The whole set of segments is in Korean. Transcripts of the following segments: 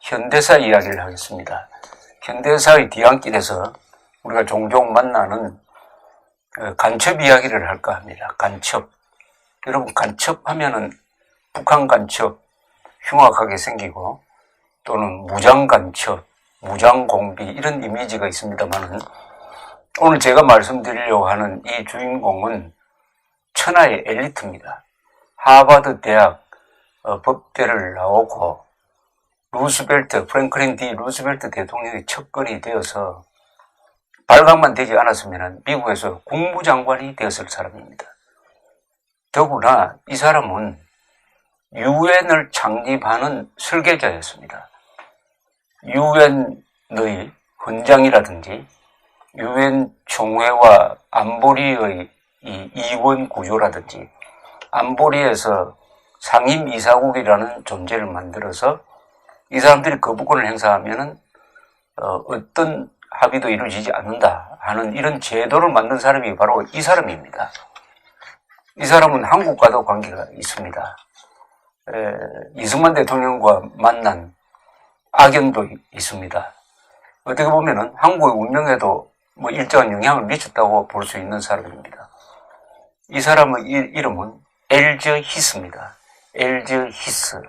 현대사 이야기를 하겠습니다. 현대사의 뒤안길에서 우리가 종종 만나는 간첩 이야기를 할까 합니다. 간첩. 여러분, 간첩하면은 북한 간첩 흉악하게 생기고 또는 무장 간첩, 무장 공비 이런 이미지가 있습니다만은 오늘 제가 말씀드리려고 하는 이 주인공은 천하의 엘리트입니다. 하버드 대학 법대를 나오고 프랭클린 D 루스벨트 대통령의 척근이 되어서 발각만 되지 않았으면 미국에서 국무장관이 되었을 사람입니다. 더구나 이 사람은 유엔을 창립하는 설계자였습니다. 유엔의 헌장이라든지 유엔 총회와 안보리의 이 이원 구조라든지 안보리에서 상임이사국이라는 존재를 만들어서 이 사람들이 거부권을 행사하면은 어떤 합의도 이루어지지 않는다 하는 이런 제도를 만든 사람이 바로 이 사람입니다. 이 사람은 한국과도 관계가 있습니다. 이승만 대통령과 만난 악연도 있습니다. 어떻게 보면은 한국의 운명에도 일정한 영향을 미쳤다고 볼 수 있는 사람입니다. 이 사람의 이름은 엘저 히스입니다. 엘저 히스.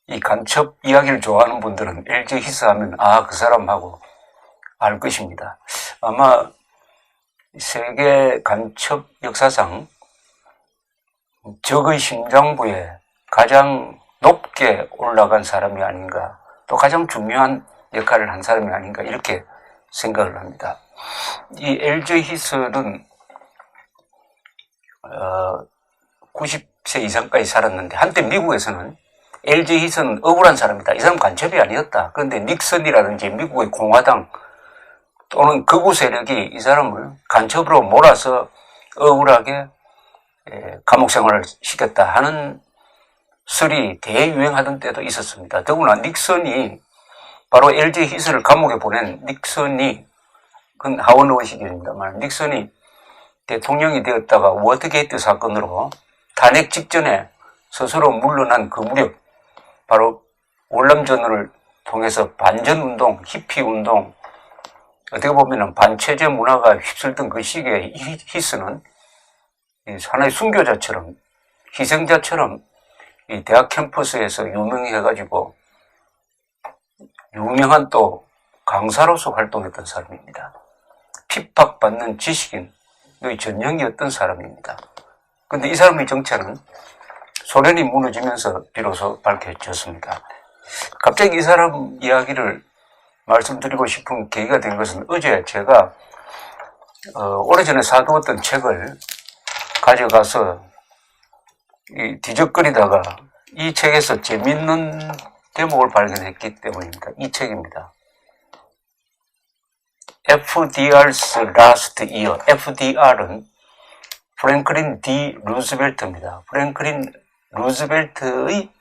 이 간첩 이야기를 좋아하는 분들은 엘저 히스 하면 그 사람하고 알 것입니다. 아마 세계 간첩 역사상 적의 심장부에 가장 높게 올라간 사람이 아닌가, 또 가장 중요한 역할을 한 사람이 아닌가 이렇게 생각을 합니다. 이 엘저 히스는 90세 이상까지 살았는데 한때 미국에서는 엘저 히스는 억울한 사람이다. 이 사람 간첩이 아니었다. 그런데 닉슨이라든지 미국의 공화당 또는 극우 세력이 이 사람을 간첩으로 몰아서 억울하게 감옥 생활을 시켰다 하는 설이 대유행하던 때도 있었습니다. 더구나 닉슨이 바로 엘저 히스를 감옥에 보낸 닉슨이 그건 하원의원 시절입니다만 닉슨이 대통령이 되었다가 워터게이트 사건으로 탄핵 직전에 스스로 물러난 그 무렵 바로 월남전을 통해서 반전운동, 히피운동 어떻게 보면 반체제 문화가 휩쓸던 그 시기에 히스는 하나의 순교자처럼 희생자처럼 이 대학 캠퍼스에서 유명해가지고 유명한 또 강사로서 활동했던 사람입니다. 핍박받는 지식인의 전형이었던 사람입니다. 근데 이 사람의 정체는 소련이 무너지면서 비로소 밝혀졌습니다. 갑자기 이 사람 이야기를 말씀드리고 싶은 계기가 된 것은 어제 제가 오래전에 사두었던 책을 가져가서 뒤적거리다가 이 책에서 재밌는 대목을 발견했기 때문입니다. 이 책입니다. FDR's Last Year. FDR은 프랭클린 D 루스벨트입니다. 프랭클린 루스벨트의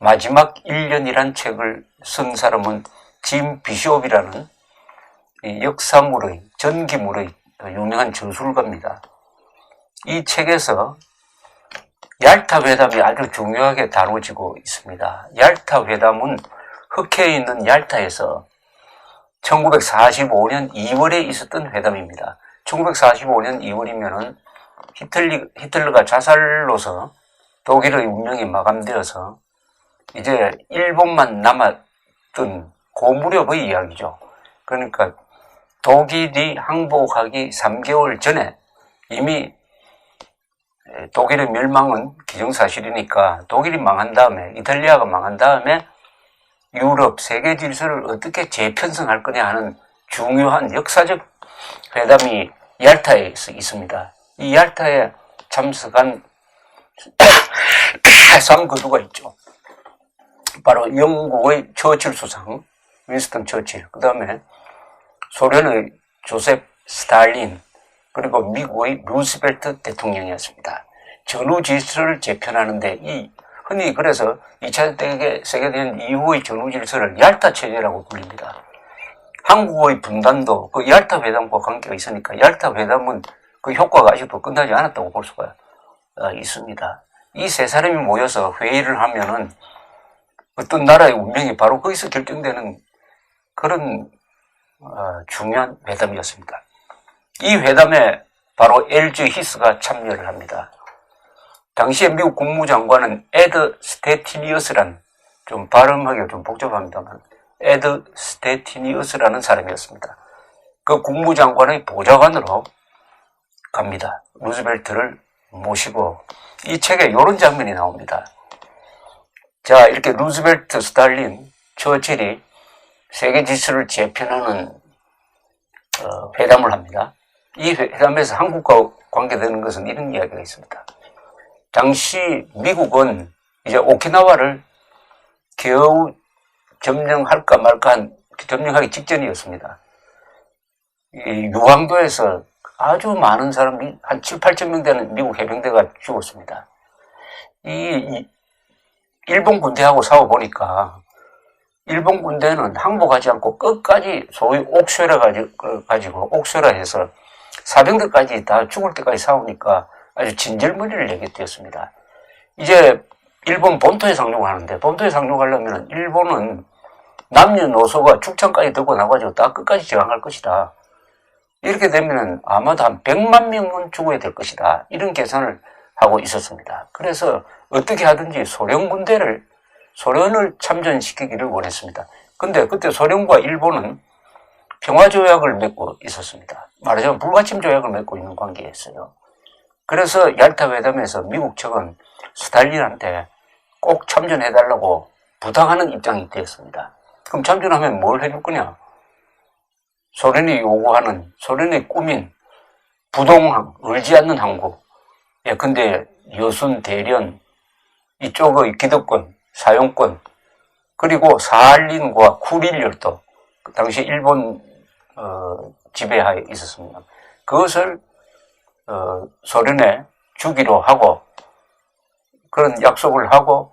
마지막 1년이란 책을 쓴 사람은 짐 비숍이라는 역사물의, 전기물의 유명한 저술가입니다. 이 책에서 얄타 회담이 아주 중요하게 다뤄지고 있습니다. 얄타 회담은 흑해에 있는 얄타에서 1945년 2월에 있었던 회담입니다. 1945년 2월이면은 히틀러가 자살로서 독일의 운명이 마감되어서 이제 일본만 남았던 그 무렵의 이야기죠. 그러니까 독일이 항복하기 3개월 전에 이미 독일의 멸망은 기정사실이니까 독일이 망한 다음에 이탈리아가 망한 다음에 유럽 세계 질서를 어떻게 재편성할 거냐 하는 중요한 역사적 회담이 얄타에 있습니다. 이 얄타에 참석한 상거두가 있죠. 바로 영국의 처칠 수상, 윈스턴 처칠, 그 다음에 소련의 조셉 스탈린, 그리고 미국의 루스벨트 대통령이었습니다. 전후 질서를 재편하는데 흔히 그래서 2차 세계대전 이후의 전후 질서를 얄타 체제라고 불립니다. 한국의 분단도 그 얄타 회담과 관계가 있으니까 얄타 회담은 그 효과가 아직도 끝나지 않았다고 볼 수가 있습니다. 이 세 사람이 모여서 회의를 하면은 어떤 나라의 운명이 바로 거기서 결정되는 그런 중요한 회담이었습니다. 이 회담에 바로 엘즈 히스가 참여를 합니다. 당시에 미국 국무장관은 에드 스테티니어스란, 좀 발음하기가 좀 복잡합니다만 에드 스테티니어스라는 사람이었습니다. 그 국무장관의 보좌관으로 갑니다. 루즈벨트를 모시고 이 책에 이런 장면이 나옵니다. 자, 이렇게 루즈벨트, 스탈린, 처칠이 세계 질서를 재편하는 회담을 합니다. 이 회담에서 한국과 관계되는 것은 이런 이야기가 있습니다. 당시 미국은 이제 오키나와를 겨우 점령할까 말까 점령하기 직전이었습니다. 이 유황도에서 아주 많은 사람이 한 7, 8천 명 되는 미국 해병대가 죽었습니다. 이 일본 군대하고 싸워보니까 일본 군대는 항복하지 않고 끝까지 소위 옥쇼라 가지고 옥쇼라 해서 사병들까지 다 죽을 때까지 싸우니까 아주 진절머리를 내게 되었습니다. 이제 일본 본토에 상륙하는데, 본토에 상륙하려면 일본은 남녀노소가 축창까지 들고 나가지고 다 끝까지 저항할 것이다. 이렇게 되면 아마도 한 100만 명은 죽어야 될 것이다. 이런 계산을 하고 있었습니다. 그래서 어떻게 하든지 소련을 참전시키기를 원했습니다. 근데 그때 소련과 일본은 평화조약을 맺고 있었습니다. 말하자면 불가침 조약을 맺고 있는 관계였어요. 그래서 얄타 회담에서 미국 측은 스탈린한테 꼭 참전해달라고 부탁하는 입장이 되었습니다. 그럼 참전하면 뭘 해줄 거냐? 소련이 요구하는, 소련의 꿈인 부동항, 울지 않는 항구. 예, 근데 여순, 대련, 이쪽의 기득권, 사용권, 그리고 사할린과 쿠릴 열도, 그 당시 일본 지배하에 있었습니다. 그것을 소련에 주기로 하고 그런 약속을 하고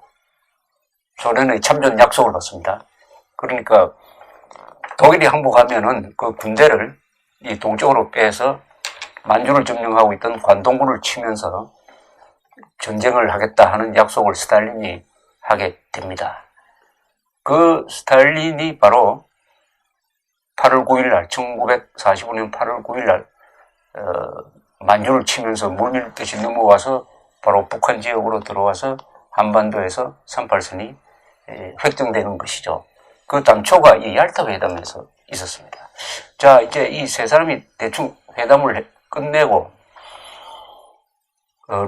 소련의 참전 약속을 받습니다. 그러니까 독일이 항복하면은 그 군대를 이 동쪽으로 빼서 만주를 점령하고 있던 관동군을 치면서 전쟁을 하겠다 하는 약속을 스탈린이 하게 됩니다. 그 스탈린이 바로 8월 9일 날, 1945년 8월 9일 날 만주를 치면서 물밀듯이 넘어와서 바로 북한 지역으로 들어와서 한반도에서 38선이 획정되는 것이죠. 그 당초가 이 얄타 회담에서 있었습니다. 자, 이제 이 세 사람이 대충 회담을 끝내고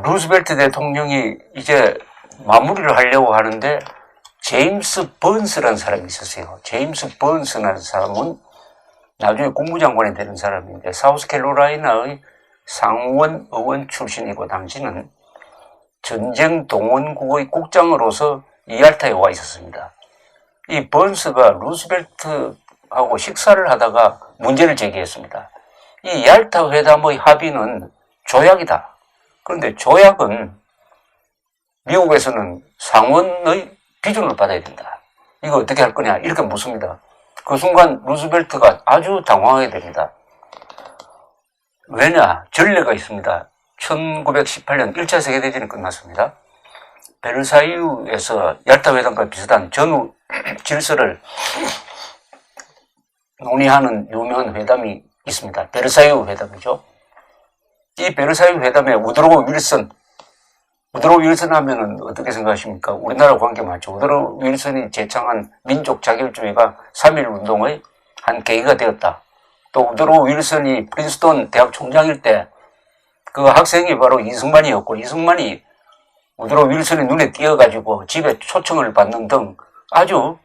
루즈벨트 대통령이 이제 마무리를 하려고 하는데 제임스 번스라는 사람이 있었어요. 제임스 번스라는 사람은 나중에 국무장관이 되는 사람인데 사우스캐롤라이나의 상원 의원 출신이고 당시는 전쟁 동원국의 국장으로서 이 얄타에 와 있었습니다. 이 번스가 루즈벨트하고 식사를 하다가 문제를 제기했습니다. 이 얄타 회담의 합의는 조약이다. 그런데 조약은 미국에서는 상원의 비준을 받아야 된다. 이거 어떻게 할 거냐 이렇게 묻습니다. 그 순간 루즈벨트가 아주 당황하게 됩니다. 왜냐? 전례가 있습니다. 1918년 1차 세계대전이 끝났습니다. 베르사유에서 얄타 회담과 비슷한 전후 질서를 논의하는 유명한 회담이 있습니다. 베르사유 회담이죠. 이 베르사유 회담에 우드로우 윌슨 하면은 어떻게 생각하십니까? 우리나라 관계 많죠. 우드로우 윌슨이 제창한 민족 자결주의가 3.1운동의 한 계기가 되었다. 또 우드로우 윌슨이 프린스턴 대학 총장일 때 그 학생이 바로 이승만이었고 이승만이 우드로우 윌슨의 눈에 띄어가지고 집에 초청을 받는 등 아주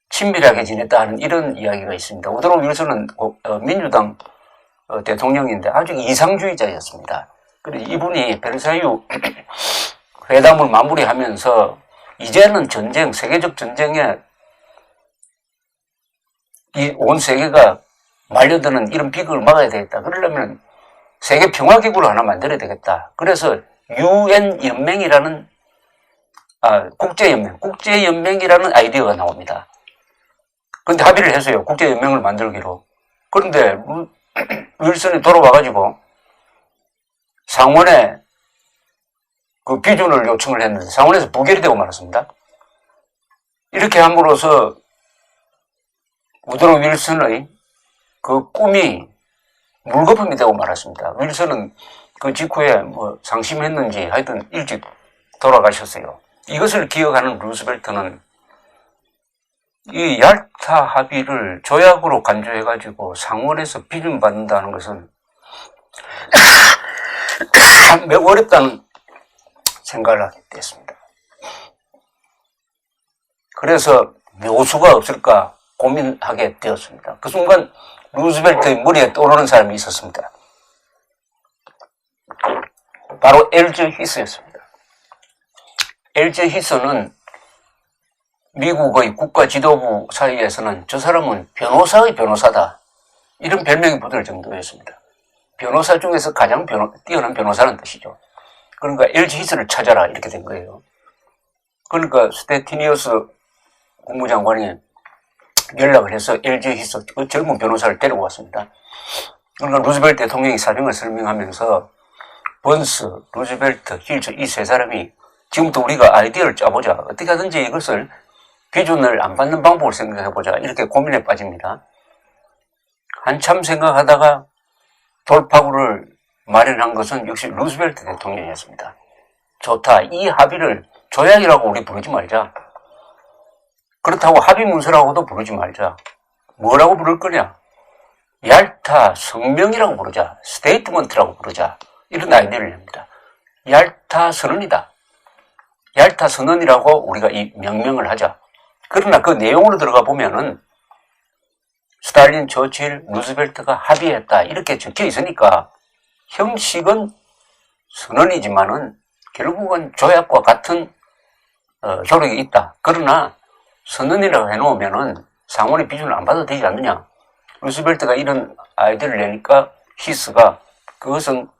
친밀하게 지냈다 하는 이런 이야기가 있습니다. 우드로우 윌슨은 민주당 대통령인데 아주 이상주의자였습니다. 그리고 이분이 베르사유 회담을 마무리하면서 이제는 전쟁, 세계적 전쟁에 이 온 세계가 말려드는 이런 비극을 막아야 되겠다. 그러려면 세계 평화기구를 하나 만들어야 되겠다. 그래서 UN 연맹이라는 국제연맹이라는 아이디어가 나옵니다. 그런데 합의를 했어요. 국제연맹을 만들기로. 그런데 윌슨이 돌아와가지고 상원에 그 비준을 요청을 했는데 상원에서 부결이 되고 말았습니다. 이렇게 함으로써 우드로 윌슨의 그 꿈이 물거품이 되고 말았습니다. 윌슨은 그 직후에 뭐 상심했는지 하여튼 일찍 돌아가셨어요. 이것을 기억하는 루스벨트는 이 얄타 합의를 조약으로 간주해가지고 상원에서 비준받는다는 것은 매우 어렵다는 생각을 하게 됐습니다. 그래서 묘수가 없을까 고민하게 되었습니다. 그 순간 루스벨트의 머리에 떠오르는 사람이 있었습니다. 바로 엘즈 히스였습니다. 엘즈 히스는 미국의 국가 지도부 사이에서는 저 사람은 변호사의 변호사다, 이런 별명이 붙을 정도였습니다. 변호사 중에서 가장 뛰어난 변호사라는 뜻이죠. 그러니까 엘즈 히스를 찾아라 이렇게 된 거예요. 그러니까 스테티니어스 국무장관이 연락을 해서 엘즈 히스, 그 젊은 변호사를 데리고 왔습니다. 그러니까 루즈벨트 대통령이 사정을 설명하면서 번스, 루즈벨트, 힐츠 이 세 사람이 지금부터 우리가 아이디어를 짜보자. 어떻게 하든지 이것을 비준을 안 받는 방법을 생각해보자. 이렇게 고민에 빠집니다. 한참 생각하다가 돌파구를 마련한 것은 역시 루스벨트 대통령이었습니다. 좋다. 이 합의를 조약이라고 우리 부르지 말자. 그렇다고 합의문서라고도 부르지 말자. 뭐라고 부를 거냐? 얄타 성명이라고 부르자. 스테이트먼트라고 부르자. 이런 아이디어를 냅니다. 얄타 선언이다. 얄타 선언이라고 우리가 이 명명을 하자. 그러나 그 내용으로 들어가 보면은 스탈린, 처칠, 루스벨트가 합의했다 이렇게 적혀 있으니까 형식은 선언이지만은 결국은 조약과 같은 효력이 있다. 그러나 선언이라고 해놓으면은 상원의 비준을 안 받아도 되지 않느냐. 루스벨트가 이런 아이디어를 내니까 히스가 그것은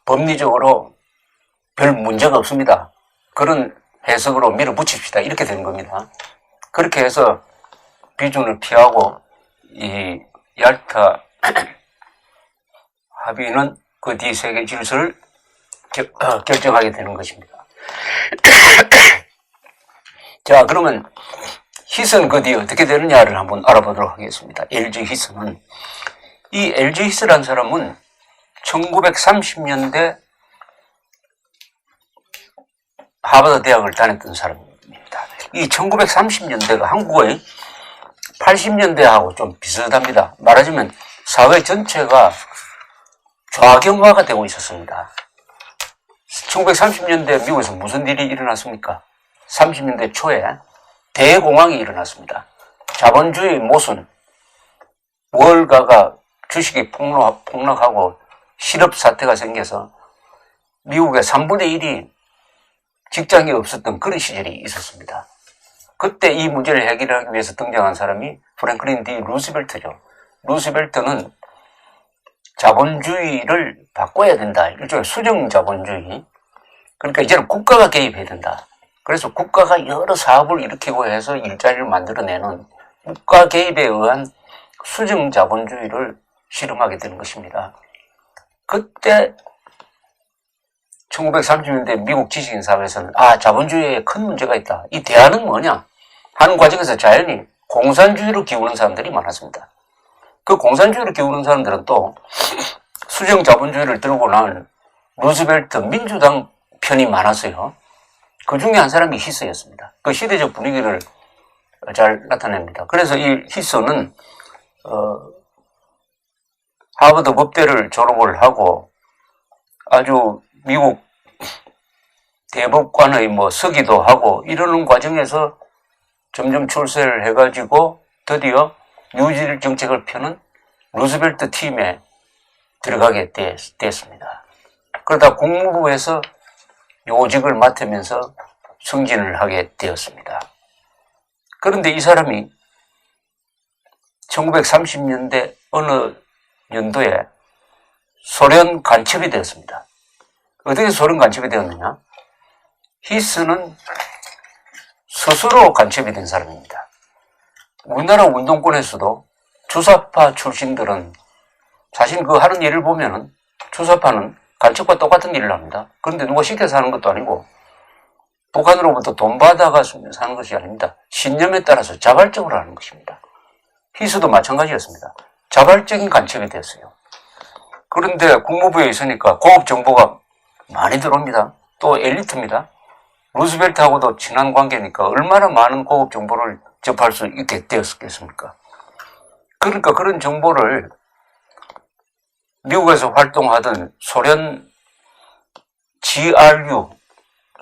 법리적으로 별 문제가 없습니다. 그런 해석으로 밀어붙입시다. 이렇게 된 겁니다. 그렇게 해서 비준을 피하고 이 얄타 합의는 그 뒤 세계 질서를 결정하게 되는 것입니다. 자, 그러면 히스는 그 뒤에 어떻게 되느냐를 한번 알아보도록 하겠습니다. 엘즈 히스는, 이 엘즈 히스라는 사람은 1930년대 하버드 대학을 다녔던 사람입니다. 이 1930년대가 한국의 80년대하고 좀 비슷합니다. 말하자면 사회 전체가 좌경화가 되고 있었습니다. 1930년대 미국에서 무슨 일이 일어났습니까? 30년대 초에 대공황이 일어났습니다. 자본주의 모순, 월가가 주식이 폭락하고 실업 사태가 생겨서 미국의 3분의 1이 직장이 없었던 그런 시절이 있었습니다. 그때 이 문제를 해결하기 위해서 등장한 사람이 프랭클린 D. 루스벨트죠. 루스벨트는 자본주의를 바꿔야 된다. 일종의 수령 자본주의. 그러니까 이제는 국가가 개입해야 된다. 그래서 국가가 여러 사업을 일으키고 해서 일자리를 만들어내는 국가 개입에 의한 수령 자본주의를 실험하게 되는 것입니다. 그때 1930년대 미국 지식인 사회에서는 자본주의에 큰 문제가 있다. 이 대안은 뭐냐? 하는 과정에서 자연히 공산주의로 기우는 사람들이 많았습니다. 그 공산주의로 기우는 사람들은 또 수령 자본주의를 들고 난 루스벨트 민주당 편이 많았어요. 그 중에 한 사람이 히스였습니다. 그 시대적 분위기를 잘 나타냅니다. 그래서 이 히스는 하버드 법대를 졸업을 하고 아주 미국 대법관의 서기도 하고 이러는 과정에서 점점 출세를 해가지고 드디어 뉴딜 정책을 펴는 루스벨트 팀에 들어가게 됐습니다. 그러다 국무부에서 요직을 맡으면서 승진을 하게 되었습니다. 그런데 이 사람이 1930년대 어느 연도에 소련 간첩이 되었습니다. 어떻게 소련 간첩이 되었느냐? 히스는 스스로 간첩이 된 사람입니다. 우리나라 운동권에서도 주사파 출신들은 사실 그 하는 일을 보면은 주사파는 간첩과 똑같은 일을 합니다. 그런데 누가 시켜서 하는 것도 아니고 북한으로부터 돈 받아가 사는 것이 아닙니다. 신념에 따라서 자발적으로 하는 것입니다. 히스도 마찬가지였습니다. 자발적인 간첩이 됐어요. 그런데 국무부에 있으니까 고급 정보가 많이 들어옵니다. 또 엘리트입니다. 루스벨트하고도 친한 관계니까 얼마나 많은 고급 정보를 접할 수 있게 되었겠습니까? 그러니까 그런 정보를 미국에서 활동하던 소련 GRU,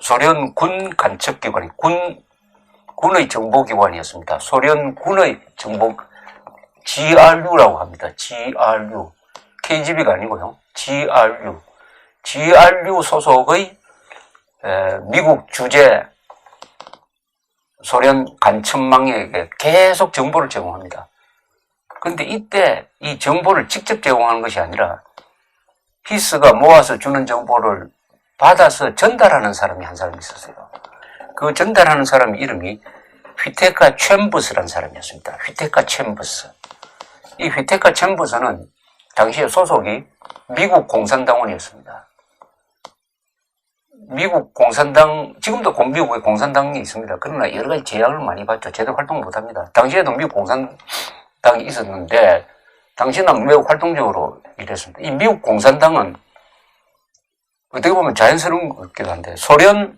소련 군 간첩기관이 군의 정보기관이었습니다. 소련 군의 정보, GRU라고 합니다. GRU. KGB가 아니고요. GRU. GRU 소속의 미국 주재 소련 간첩망에게 계속 정보를 제공합니다. 그런데 이때 이 정보를 직접 제공하는 것이 아니라 히스가 모아서 주는 정보를 받아서 전달하는 사람이 한 사람이 있었어요. 그 전달하는 사람 이름이 휘테카 챔버스라는 사람이었습니다. 휘테카 챔버스. 이 휘테카 챔버스는 당시에 소속이 미국 공산당원이었습니다. 미국 공산당, 지금도 미국에 공산당이 있습니다. 그러나 여러 가지 제약을 많이 받죠. 제대로 활동 못 합니다. 당시에도 미국 공산당이 있었는데, 당시에는 매우 활동적으로 일했습니다. 이 미국 공산당은 어떻게 보면 자연스러운 것 같기도 한데, 소련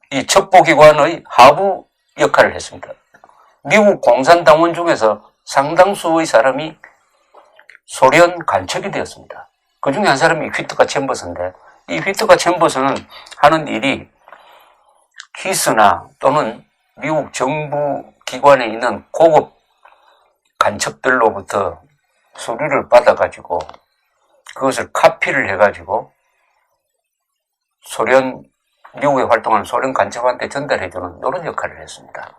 이 첩보기관의 하부 역할을 했습니다. 미국 공산당원 중에서 상당수의 사람이 소련 간첩이 되었습니다. 그 중에 한 사람이 휘트카 챔버스인데, 이 휘트카 챔버스는 하는 일이 히스나 또는 미국 정부 기관에 있는 고급 간첩들로부터 서류를 받아가지고 그것을 카피를 해가지고 미국에 활동하는 소련 간첩한테 전달해주는 이런 역할을 했습니다.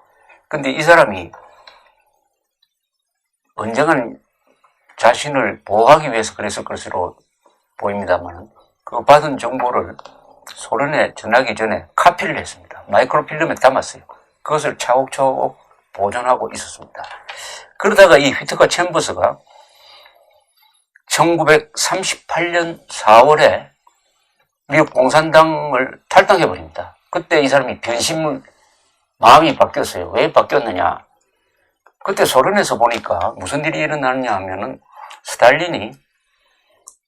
근데 이 사람이 언젠가는 자신을 보호하기 위해서 그랬을 것으로 보입니다만, 그 받은 정보를 소련에 전하기 전에 카피를 했습니다. 마이크로필름에 담았어요. 그것을 차곡차곡 보존하고 있었습니다. 그러다가 이 휘트카 챔버스가 1938년 4월에 미국 공산당을 탈당해버립니다. 그때 이 사람이 마음이 바뀌었어요. 왜 바뀌었느냐? 그때 소련에서 보니까 무슨 일이 일어나느냐 하면은 스탈린이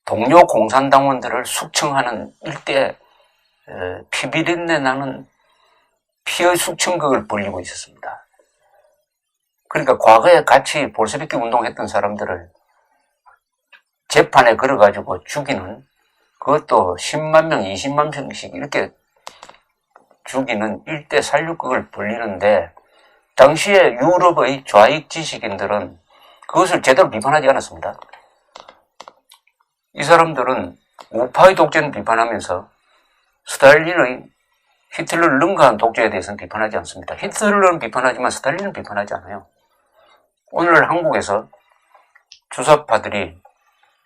동료 공산당원들을 숙청하는 일대 피비린내 나는 피의 숙청극을 벌이고 있었습니다. 그러니까 과거에 같이 볼셰비키 운동했던 사람들을 재판에 걸어가지고 죽이는, 그것도 10만 명, 20만 명씩 이렇게 죽이는 일대 살육극을 벌이는데, 당시에 유럽의 좌익 지식인들은 그것을 제대로 비판하지 않았습니다. 이 사람들은 우파의 독재는 비판하면서 스탈린의 히틀러를 능가한 독재에 대해서는 비판하지 않습니다. 히틀러는 비판하지만 스탈린은 비판하지 않아요. 오늘 한국에서 주사파들이,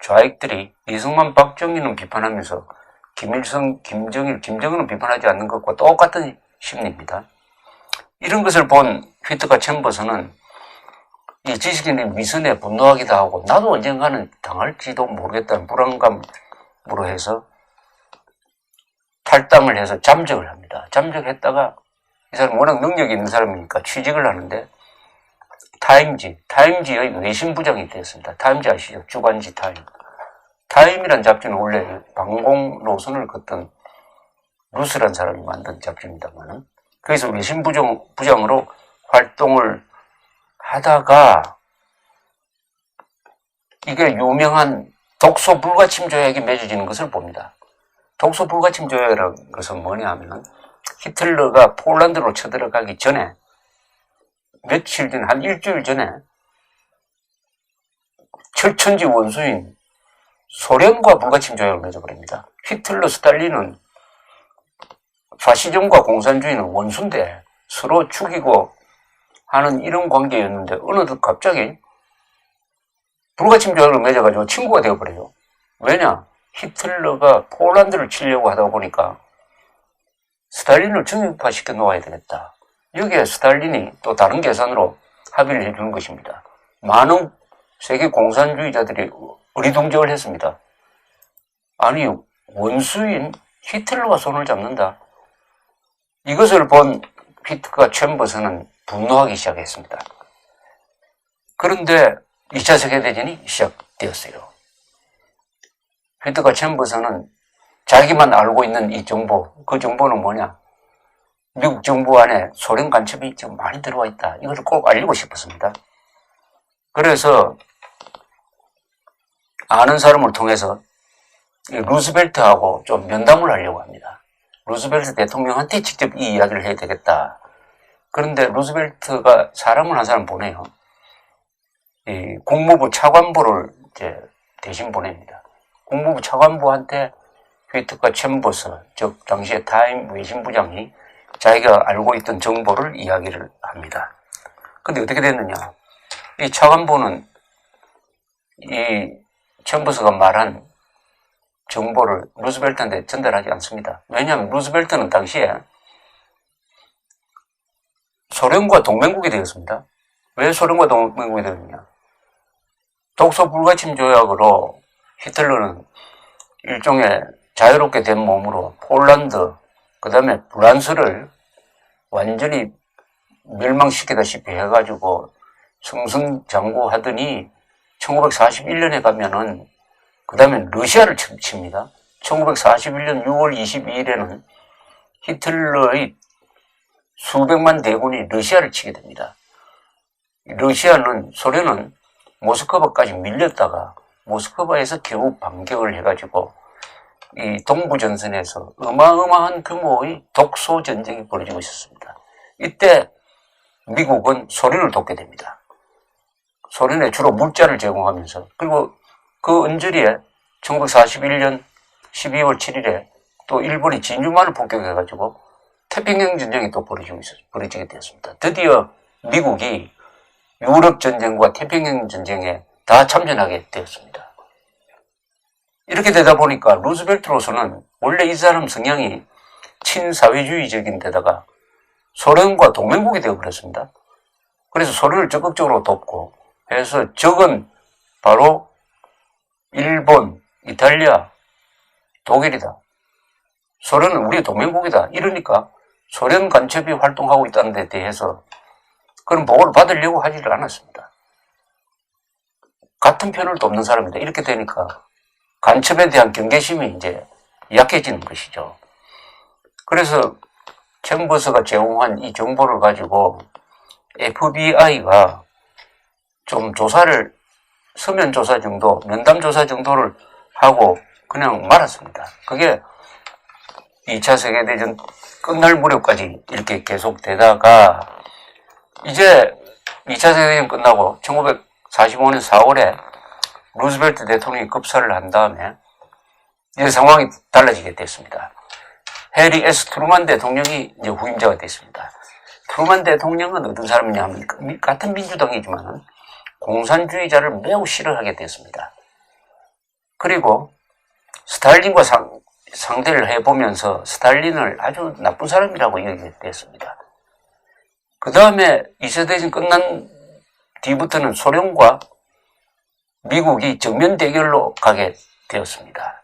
좌익들이 이승만, 박정희는 비판하면서 김일성, 김정은은 비판하지 않는 것과 똑같은 심리입니다. 이런 것을 본 휘트카 챔버스는 이 지식인의 위선에 분노하기도 하고, 나도 언젠가는 당할지도 모르겠다는 불안감으로 해서 탈당을 해서 잠적을 합니다. 잠적했다가 이 사람 워낙 능력이 있는 사람이니까 취직을 하는데 타임지의 외신부장이 되었습니다. 타임지 아시죠? 주간지 타임. 타임이란 잡지는 원래 방공 노선을 걷던 루스란 사람이 만든 잡지입니다만은, 그래서 외신부장으로 활동을 하다가 이게 유명한 독소 불가침 조약이 맺어지는 것을 봅니다. 독소 불가침 조약이라는 것은 뭐냐 하면, 히틀러가 폴란드로 쳐들어가기 전에 며칠 전, 한 일주일 전에 철천지 원수인 소련과 불가침 조약을 맺어버립니다. 히틀러, 스탈린은 파시즘과 공산주의는 원수인데 서로 죽이고 하는 이런 관계였는데, 어느덧 갑자기 불가침 조약을 맺어가지고 친구가 되어버려요. 왜냐? 히틀러가 폴란드를 치려고 하다 보니까 스탈린을 정육파시켜 놓아야 되겠다. 여기에 스탈린이 또 다른 계산으로 합의를 해주는 것입니다. 많은 세계 공산주의자들이 어리둥절을 했습니다. 아니, 원수인 히틀러가 손을 잡는다? 이것을 본 휘트가 챔버스는 분노하기 시작했습니다. 그런데 2차 세계대전이 시작되었어요. 휘트가 챔버스는 자기만 알고 있는 이 정보, 그 정보는 뭐냐? 미국 정부 안에 소련 간첩이 지금 많이 들어와 있다. 이것을 꼭 알리고 싶었습니다. 그래서 아는 사람을 통해서 루스벨트하고 좀 면담을 하려고 합니다. 루스벨트 대통령한테 직접 이 이야기를 해야 되겠다. 그런데 루스벨트가 사람을 한 사람 보내요. 이 국무부 차관보를 이제 대신 보냅니다. 국무부 차관보한테 휘트과 챔버스, 즉 당시에 타임 외신부장이 자기가 알고 있던 정보를 이야기를 합니다. 근데 어떻게 됐느냐? 이 차관보는 이 챔버스가 말한 정보를 루스벨트한테 전달하지 않습니다. 왜냐하면 루스벨트는 당시에 소련과 동맹국이 되었습니다. 왜 소련과 동맹국이 되었느냐? 독소 불가침 조약으로 히틀러는 일종의 자유롭게 된 몸으로 폴란드, 그 다음에 프랑스를 완전히 멸망시키다시피 해가지고 승승장구하더니 1941년에 가면은 그 다음에 러시아를 칩니다. 1941년 6월 22일에는 히틀러의 수백만 대군이 러시아를 치게 됩니다. 소련은 모스크바까지 밀렸다가 모스크바에서 겨우 반격을 해가지고 이 동부전선에서 어마어마한 규모의 독소 전쟁이 벌어지고 있었습니다. 이때 미국은 소련을 돕게 됩니다. 소련에 주로 물자를 제공하면서, 그리고 그 언저리에 1941년 12월 7일에 또 일본이 진주만을 폭격해가지고 태평양 전쟁이 또 벌어지게 되었습니다. 드디어 미국이 유럽 전쟁과 태평양 전쟁에 다 참전하게 되었습니다. 이렇게 되다 보니까 루스벨트로서는 원래 이 사람 성향이 친사회주의적인 데다가 소련과 동맹국이 되어버렸습니다. 그래서 소련을 적극적으로 돕고 해서 적은 바로 일본, 이탈리아, 독일이다. 소련은 우리의 동맹국이다. 이러니까 소련 간첩이 활동하고 있다는 데 대해서 그런 보고를 받으려고 하지를 않았습니다. 같은 편을 돕는 사람이다. 이렇게 되니까 간첩에 대한 경계심이 이제 약해지는 것이죠. 그래서 챔버스가 제공한 이 정보를 가지고 FBI가 좀 조사를, 서면 조사 정도, 면담 조사 정도를 하고 그냥 말았습니다. 그게 2차 세계대전 끝날 무렵까지 이렇게 계속되다가 이제 2차 세계대전 끝나고 1945년 4월에 루스벨트 대통령이 급사를 한 다음에 이제 상황이 달라지게 됐습니다. 해리 S. 트루만 대통령이 이제 후임자가 됐습니다. 트루만 대통령은 어떤 사람이냐면 같은 민주당이지만 공산주의자를 매우 싫어하게 됐습니다. 그리고 스탈린과 상대를 해보면서 스탈린을 아주 나쁜 사람이라고 여기게 됐습니다. 그 다음에 2차 대전 끝난 뒤부터는 소련과 미국이 정면 대결로 가게 되었습니다.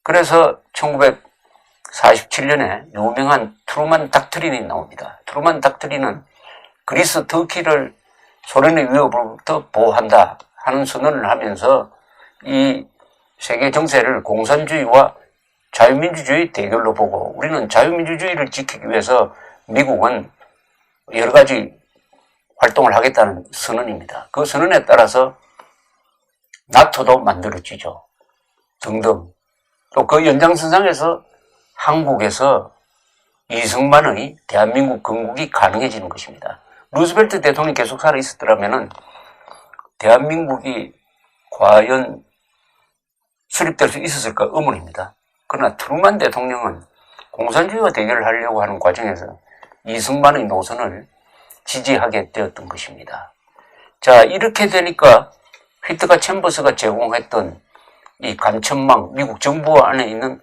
그래서 1947년에 유명한 트루만 닥트린이 나옵니다. 트루만 닥트린은 그리스, 터키를 소련의 위협으로부터 보호한다 하는 선언을 하면서 이 세계 정세를 공산주의와 자유민주주의 대결로 보고 우리는 자유민주주의를 지키기 위해서 미국은 여러 가지 활동을 하겠다는 선언입니다. 그 선언에 따라서 나토도 만들어지죠. 등등. 또 그 연장선상에서 한국에서 이승만의 대한민국 건국이 가능해지는 것입니다. 루스벨트 대통령이 계속 살아 있었더라면은 대한민국이 과연 수립될 수 있었을까 의문입니다. 그러나 트루만 대통령은 공산주의와 대결을 하려고 하는 과정에서 이승만의 노선을 지지하게 되었던 것입니다. 자, 이렇게 되니까 휘트가 챔버스가 제공했던 이 간첩망, 미국 정부 안에 있는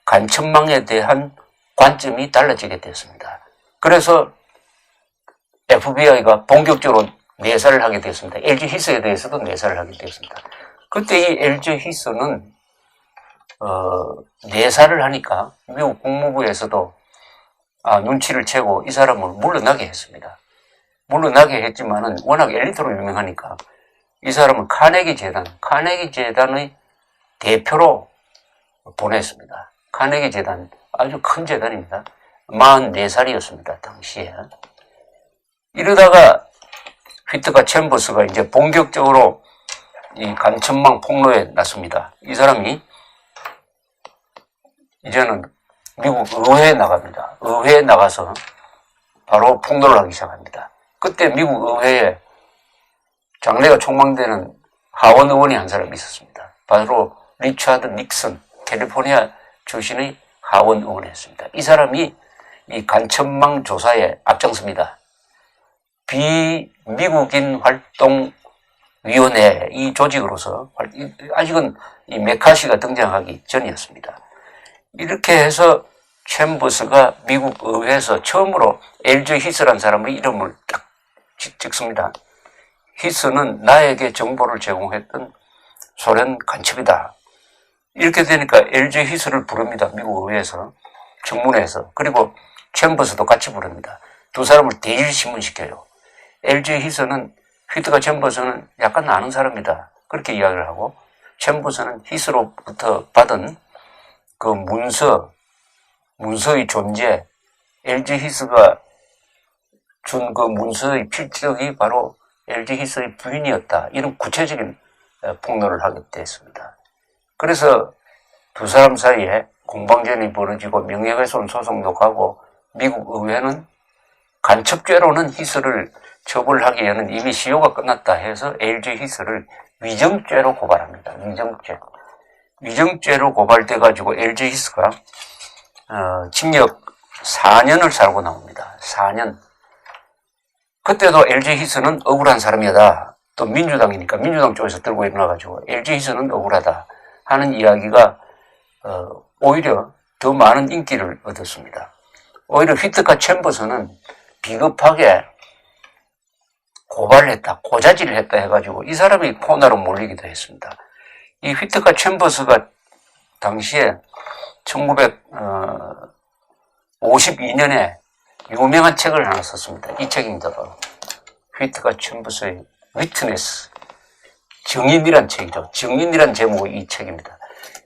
간첩망에 대한 관점이 달라지게 됐습니다. 그래서 FBI가 본격적으로 내사를 하게 됐습니다. LG 히스에 대해서도 내사를 하게 됐습니다. 그때 이 LG 히스는 내사를 하니까 미국 국무부에서도 눈치를 채고 이 사람을 물러나게 했습니다. 물러나게 했지만은 워낙 엘리트로 유명하니까 이 사람을 카네기 재단의 대표로 보냈습니다. 카네기 재단, 아주 큰 재단입니다. 44살이었습니다, 당시에. 이러다가 휘트가 챔버스가 이제 본격적으로 이 간천망 폭로에 나섭니다. 이 사람이 이제는 미국 의회에 나갑니다. 의회에 나가서 바로 폭로를 하기 시작합니다. 그때 미국 의회에 장래가 촉망되는 하원 의원이 한 사람이 있었습니다. 바로 리처드 닉슨, 캘리포니아 출신의 하원 의원이었습니다. 이 사람이 이 간천망 조사에 앞장섭니다. 비미국인 활동위원회 이 조직으로서 아직은 이 메카시가 등장하기 전이었습니다. 이렇게 해서 챔버스가 미국 의회에서 처음으로 LG 히스라는 사람의 이름을 딱 찍습니다. 히스는 나에게 정보를 제공했던 소련 간첩이다. 이렇게 되니까 LG 히스를 부릅니다. 미국 의회에서, 청문회에서. 그리고 챔버스도 같이 부릅니다. 두 사람을 대일 신문시켜요. LG 히스는 휘트가 챔버스는 약간 아는 사람이다. 그렇게 이야기를 하고, 챔버스는 히스로부터 받은 그 문서의 존재, LG 히스가 준 그 문서의 필적이 바로 LG 히스의 부인이었다. 이런 구체적인 폭로를 하게 됐습니다. 그래서 두 사람 사이에 공방전이 벌어지고 명예훼손 소송도 가고 미국 의회는 간첩죄로는 히스를 처벌하기에는 이미 시효가 끝났다 해서 LG 히스를 위정죄로 고발합니다. 위정죄로 고발돼가지고 LG 히스가 징역 4년을 살고 나옵니다. 4년. 그때도 LG 히스는 억울한 사람이다. 또 민주당이니까 민주당 쪽에서 들고 일어나가지고 LG 히스는 억울하다 하는 이야기가 오히려 더 많은 인기를 얻었습니다. 오히려 휘트카 챔버스는 비겁하게 고발을 했다, 고자질을 했다 해가지고 이 사람이 코너로 몰리기도 했습니다. 이 휘트카 챔버스가 당시에 1952년에 유명한 책을 하나 썼습니다. 이 책입니다. 휘트가 챔버스의 위트네스, 증인이란 책이죠. 증인이란 제목의 이 책입니다.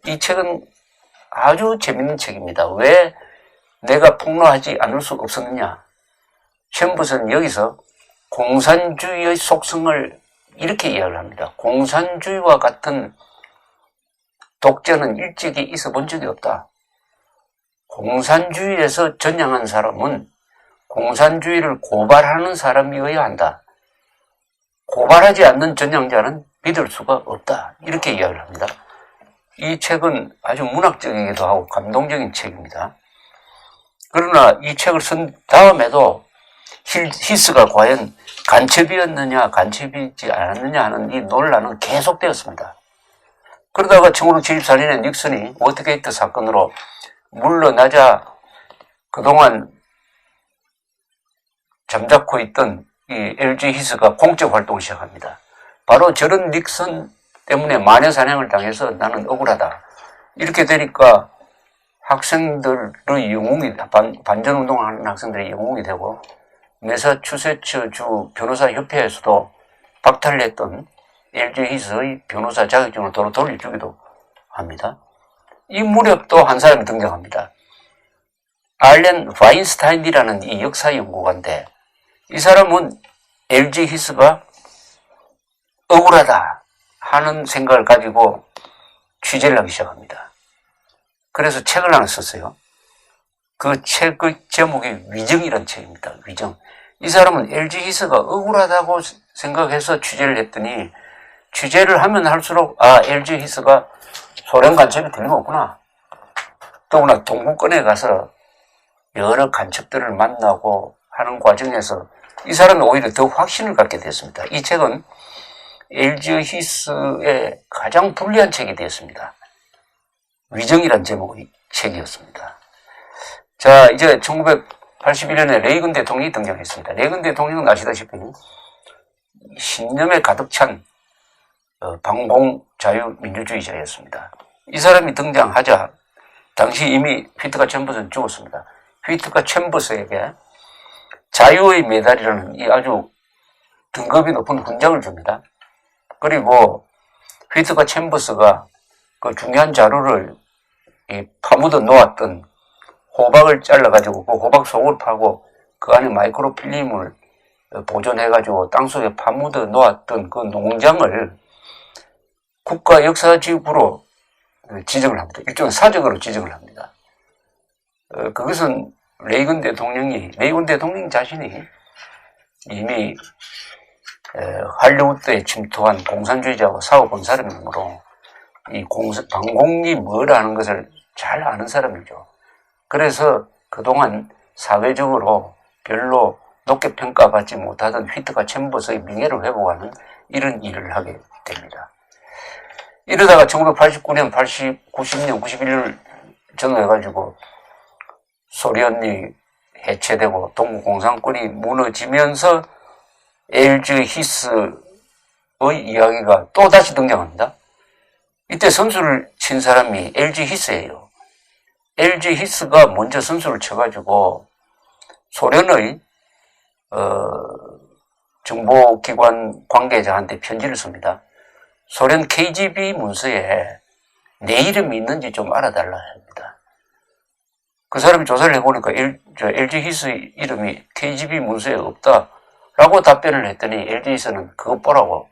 이 책은 아주 재밌는 책입니다. 왜 내가 폭로하지 않을 수 없었느냐. 챔버스는 여기서 공산주의의 속성을 이렇게 이야기를 합니다. 공산주의와 같은 독재는 일찍이 있어 본 적이 없다. 공산주의에서 전향한 사람은 공산주의를 고발하는 사람이어야 한다. 고발하지 않는 전향자는 믿을 수가 없다. 이렇게 이야기를 합니다. 이 책은 아주 문학적이기도 하고 감동적인 책입니다. 그러나 이 책을 쓴 다음에도 히스가 과연 간첩이었느냐 간첩이지 않았느냐 하는 이 논란은 계속되었습니다. 그러다가 1974년에 닉슨이 워터게이트 사건으로 물러나자 그동안 잠자코 있던 이 LG 히스가 공적 활동을 시작합니다. 바로 저런 닉슨 때문에 마녀 사냥을 당해서 나는 억울하다. 이렇게 되니까 학생들의 영웅이, 반전운동하는 학생들의 영웅이 되고 매사추세츠 주 변호사협회에서도 박탈냈던 LG 히스의 변호사 자격증을 도로 돌려주기도 합니다. 이 무렵 또 한 사람이 등장합니다. 알렌 파인스타인이라는 이 역사 연구가인데 이 사람은 LG 히스가 억울하다 하는 생각을 가지고 취재를 하기 시작합니다. 그래서 책을 하나 썼어요. 그 책의 제목이 위정이라는 책입니다. 위정. 이 사람은 LG 히스가 억울하다고 생각해서 취재를 했더니 취재를 하면 할수록 LG 히스가 소련 간첩이 틀림없구나. 더구나 동구권에 가서 여러 간첩들을 만나고 하는 과정에서 이 사람이 오히려 더 확신을 갖게 됐습니다. 이 책은 LG 히스의 가장 불리한 책이 되었습니다. 위정이란 제목의 책이었습니다. 자, 이제 1981년에 레이건 대통령이 등장했습니다. 레이건 대통령은 아시다시피 신념에 가득 찬 반공 자유민주주의자였습니다. 이 사람이 등장하자 당시 이미 휘트가 챔버스는 죽었습니다. 휘트가 챔버스에게 자유의 메달이라는 이 아주 등급이 높은 훈장을 줍니다. 그리고 휘트가 챔버스가 그 중요한 자료를 파묻어 놓았던 호박을 잘라가지고 그 호박 속을 파고 그 안에 마이크로필름을 보존해가지고 땅속에 파묻어 놓았던 그 농장을 국가역사지구로 지정을 합니다. 일종의 사적으로 지정을 합니다. 그것은 레이건 대통령 자신이 이미 할리우드에 침투한 공산주의자와 싸워본 사람이므로 이 방공이 뭐라는 것을 잘 아는 사람이죠. 그래서 그동안 사회적으로 별로 높게 평가받지 못하던 휘트가 챔버스의 명예를 회복하는 이런 일을 하게 됩니다. 이러다가 1989년, 90년, 91년 전후해가지고 소련이 해체되고 동구공산권이 무너지면서 LG 히스의 이야기가 또다시 등장합니다. 이때 선수를 친 사람이 LG 히스예요. LG 히스가 먼저 선수를 쳐가지고 소련의 정보기관 관계자한테 편지를 씁니다. 소련 KGB 문서에 내 이름이 있는지 좀 알아달라 합니다. 그 사람이 조사를 해보니까 LG 히스의 이름이 KGB 문서에 없다라고 답변을 했더니 LG 히스는 그것 보라고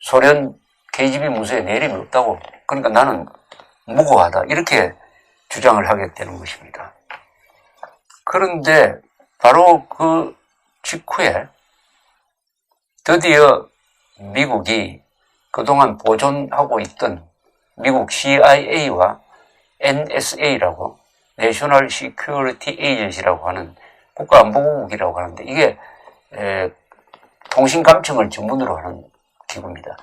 소련 KGB 문서에 내 이름이 없다고, 그러니까 나는 무고하다, 이렇게 주장을 하게 되는 것입니다. 그런데 바로 그 직후에 드디어 미국이 그동안 보존하고 있던 미국 CIA와 NSA라고 National Security Agency라고 하는 국가안보국이라고 하는데, 이게 통신감청을 전문으로 하는 기구입니다.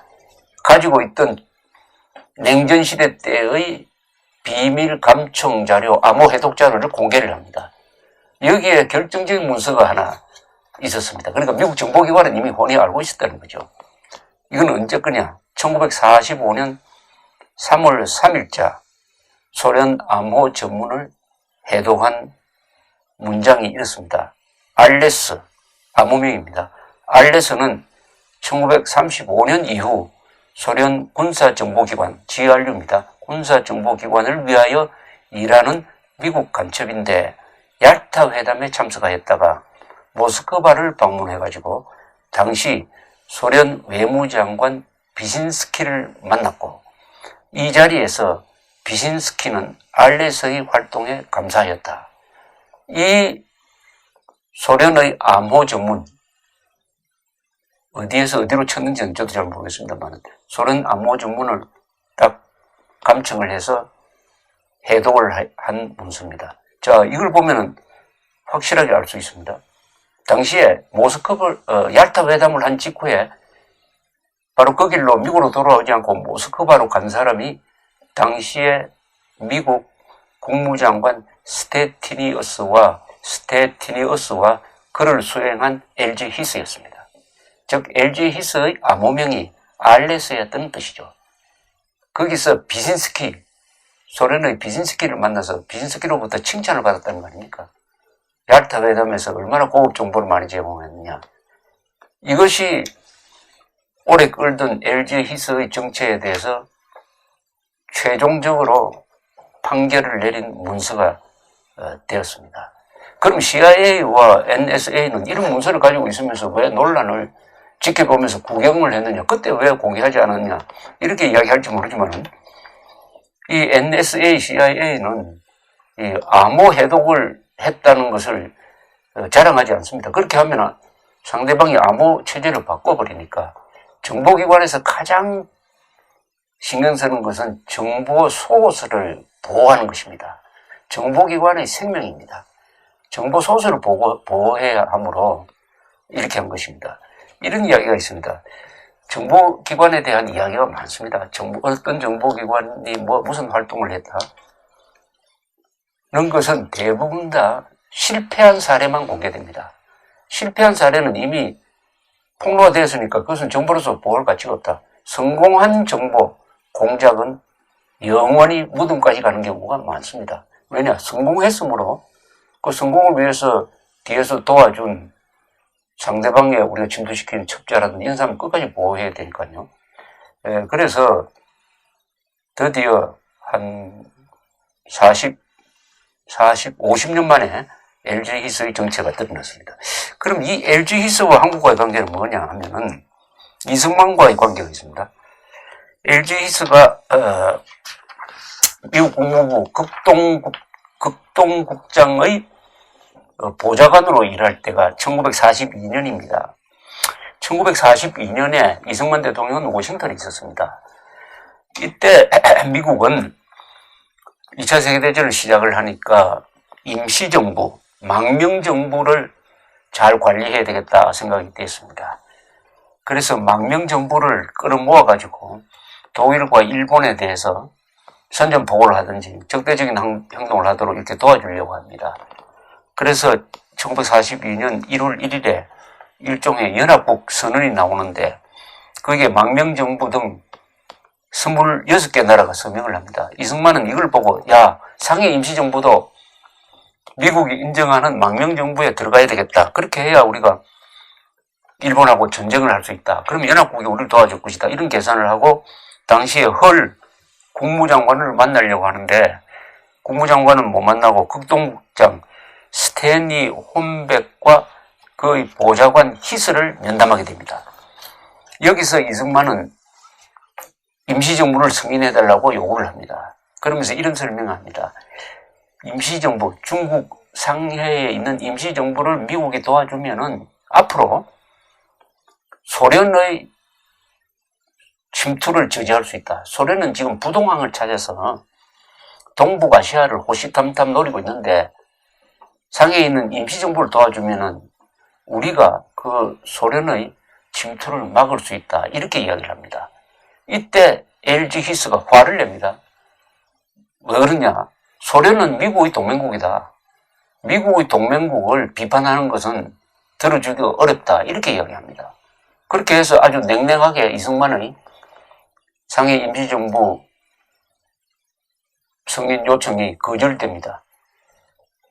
가지고 있던 냉전시대 때의 비밀 감청 자료, 암호 해독 자료를 공개를 합니다. 여기에 결정적인 문서가 하나 있었습니다. 그러니까 미국 정보기관은 이미 훤히 알고 있었다는 거죠. 이건 언제 거냐? 1945년 3월 3일자 소련 암호 전문을 해독한 문장이 이렇습니다. 알레스, 암호명입니다. 알레스는 1935년 이후 소련 군사정보기관, GRU입니다. 군사정보기관을 위하여 일하는 미국 간첩인데 얄타 회담에 참석하였다가 모스크바를 방문해가지고 당시 소련 외무장관 비신스키를 만났고, 이 자리에서 비신스키는 알레스의 활동에 감사하였다. 이 소련의 암호 전문, 어디에서 어디로 쳤는지는 저도 잘 모르겠습니다만 소련 암호 전문을 딱 감청을 해서 해독을 한 문서입니다. 자, 이걸 보면은 확실하게 알 수 있습니다. 당시에 얄타 회담을 한 직후에 바로 그 길로 미국으로 돌아오지 않고 모스크바로 간 사람이 당시에 미국 국무장관 스테티니어스와 그를 수행한 LG 히스였습니다. 즉 LG 히스의 암호명이 알레스였던 뜻이죠. 거기서 비신스키, 소련의 비신스키를 만나서 비신스키로부터 칭찬을 받았다는 거 아닙니까? 얄타 회담에서 얼마나 고급 정보를 많이 제공했느냐. 이것이 오래 끌던 LG 히스의 정체에 대해서 최종적으로 판결을 내린 문서가 되었습니다. 그럼 CIA와 NSA는 이런 문서를 가지고 있으면서 왜 논란을 지켜보면서 구경을 했느냐, 그때 왜 공개하지 않았냐, 이렇게 이야기할지 모르지만 이 NSA, CIA는 이 암호 해독을 했다는 것을 자랑하지 않습니다. 그렇게 하면 상대방이 암호 체제를 바꿔버리니까 정보기관에서 가장 신경 쓰는 것은 정보 소스를 보호하는 것입니다. 정보기관의 생명입니다. 정보 소스를 보호해야 하므로 이렇게 한 것입니다. 이런 이야기가 있습니다. 정보기관에 대한 이야기가 많습니다. 어떤 정보기관이 무슨 활동을 했다. 이런 것은 대부분 다 실패한 사례만 공개됩니다. 실패한 사례는 이미 폭로가 되었으니까 그것은 정보로서 보호할 가치가 없다. 성공한 정보, 공작은 영원히 무덤까지 가는 경우가 많습니다. 왜냐? 성공했으므로 그 성공을 위해서 뒤에서 도와준 상대방에 우리가 침투시킨 첩자라든지 이런 사람 끝까지 보호해야 되니까요. 예, 그래서 드디어 한 50년 만에 LG 히스의 정체가 드러났습니다. 그럼 이 LG 히스와 한국과의 관계는 뭐냐 하면은 이승만과의 관계가 있습니다. LG 히스가 미국 국무부 극동국장의 보좌관으로 일할 때가 1942년입니다. 1942년에 이승만 대통령은 워싱턴에 있었습니다. 이때 미국은 2차 세계대전을 시작을 하니까 임시정부, 망명정부를 잘 관리해야 되겠다 생각이 됐습니다. 그래서 망명정부를 끌어모아가지고 독일과 일본에 대해서 선전포고를 하든지 적대적인 행동을 하도록 이렇게 도와주려고 합니다. 그래서 1942년 1월 1일에 일종의 연합국 선언이 나오는데 거기에 망명정부 등 26개 나라가 서명을 합니다. 이승만은 이걸 보고 야, 상해 임시정부도 미국이 인정하는 망명정부에 들어가야 되겠다. 그렇게 해야 우리가 일본하고 전쟁을 할 수 있다. 그러면 연합국이 우리를 도와줄 것이다. 이런 계산을 하고 당시에 헐 국무장관을 만나려고 하는데 국무장관은 못 만나고 극동국장 스탠리 홈백과 그의 보좌관 히스를 면담하게 됩니다. 여기서 이승만은 임시정부를 승인해달라고 요구를 합니다. 그러면서 이런 설명을 합니다. 임시정부, 중국 상해에 있는 임시정부를 미국이 도와주면은 앞으로 소련의 침투를 저지할 수 있다. 소련은 지금 부동항을 찾아서 동북아시아를 호시탐탐 노리고 있는데 상해에 있는 임시정부를 도와주면은 우리가 그 소련의 침투를 막을 수 있다. 이렇게 이야기를 합니다. 이때 LG 히스가 화를 냅니다. 왜 그러냐? 소련은 미국의 동맹국이다. 미국의 동맹국을 비판하는 것은 들어주기 어렵다. 이렇게 이야기합니다. 그렇게 해서 아주 냉랭하게 이승만의 상해 임시정부 승인 요청이 거절됩니다.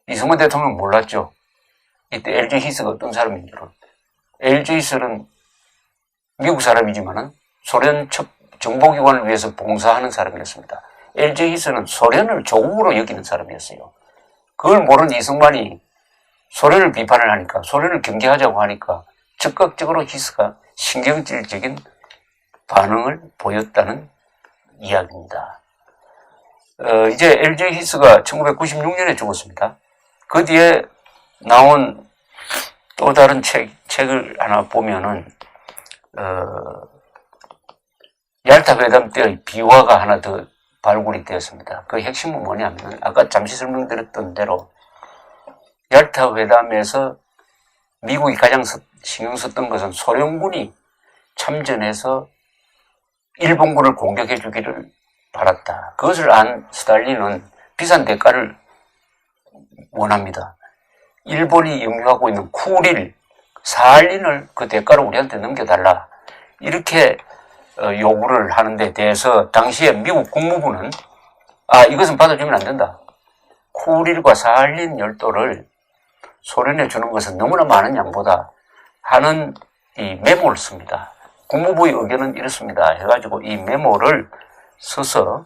이승만 대통령은 몰랐죠. 이때 LG 히스가 어떤 사람인 줄은. LG 히스는 미국 사람이지만은 소련 정보기관을 위해서 봉사하는 사람이었습니다. LG 히스는 소련을 조국으로 여기는 사람이었어요. 그걸 모르는 이승만이 소련을 비판을 하니까, 소련을 경계하자고 하니까 적극적으로 히스가 신경질적인 반응을 보였다는 이야기입니다. 이제 LG 히스가 1996년에 죽었습니다. 그 뒤에 나온 또 다른 책을 하나 보면은, 얄타 회담 때의 비화가 하나 더 발굴이 되었습니다. 그 핵심은 뭐냐면, 아까 잠시 설명드렸던 대로, 얄타 회담에서 미국이 가장 신경 썼던 것은 소련군이 참전해서 일본군을 공격해 주기를 바랐다. 그것을 안 스탈린은 비싼 대가를 원합니다. 일본이 영유하고 있는 쿠릴, 사할린을 그 대가로 우리한테 넘겨달라. 이렇게 요구를 하는 데 대해서 당시에 미국 국무부는 이것은 받아주면 안 된다. 쿠릴과 사할린 열도를 소련에 주는 것은 너무나 많은 양보다 하는 이 메모를 씁니다. 국무부의 의견은 이렇습니다. 해가지고 이 메모를 써서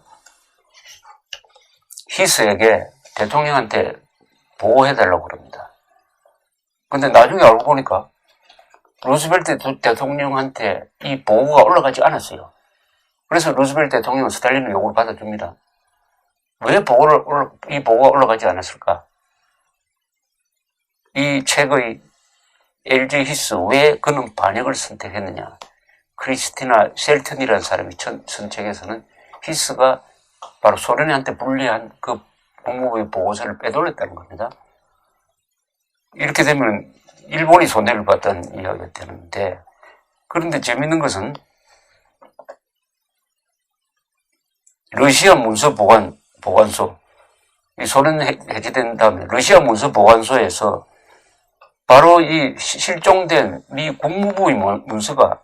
히스에게 대통령한테 보고해달라고 그럽니다. 근데 나중에 알고 보니까 루즈벨트 대통령한테 이 보고가 올라가지 않았어요. 그래서 루즈벨트 대통령은 스탈린의 요구를 받아줍니다. 왜 이 보고가 올라가지 않았을까? 이 책의 LG 히스, 왜 그는 반역을 선택했느냐? 크리스티나 셀튼이라는 사람이 쓴 책에서는 히스가 바로 소련한테 불리한 그 국무부의 보고서를 빼돌렸다는 겁니다. 이렇게 되면 일본이 손해를 봤다는 이야기가 되는데, 그런데 재밌는 것은 러시아 문서 보관소, 이 소련 해제된 다음에 러시아 문서 보관소에서 바로 이 실종된 미 국무부의 문서가,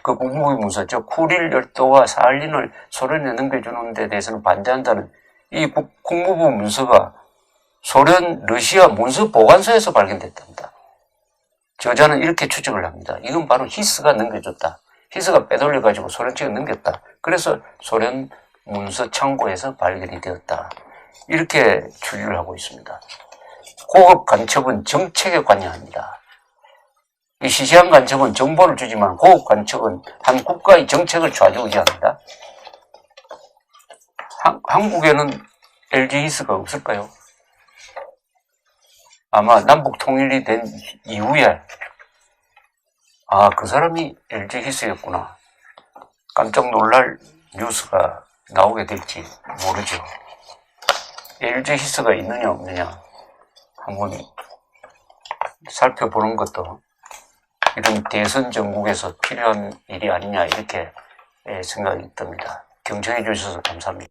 그 국무부의 문서죠. 쿠릴 열도와 사할린을 소련에 넘겨주는 데 대해서는 반대한다는 이 국무부 문서가 소련 러시아 문서 보관소에서 발견됐답니다. 저자는 이렇게 추측을 합니다. 이건 바로 히스가 넘겨줬다. 히스가 빼돌려가지고 소련 측에 넘겼다. 그래서 소련 문서 창고에서 발견이 되었다. 이렇게 추리를 하고 있습니다. 고급 간첩은 정책에 관여합니다. 이 시시한 간첩은 정보를 주지만 고급 간첩은 한 국가의 정책을 좌지우지합니다. 한국에는 LG 히스가 없을까요? 아마 남북 통일이 된 이후에 그 사람이 LG 히스였구나. 깜짝 놀랄 뉴스가 나오게 될지 모르죠. LG 히스가 있느냐 없느냐 한번 살펴보는 것도 이런 대선 전국에서 필요한 일이 아니냐 이렇게 생각이 듭니다. 경청해 주셔서 감사합니다.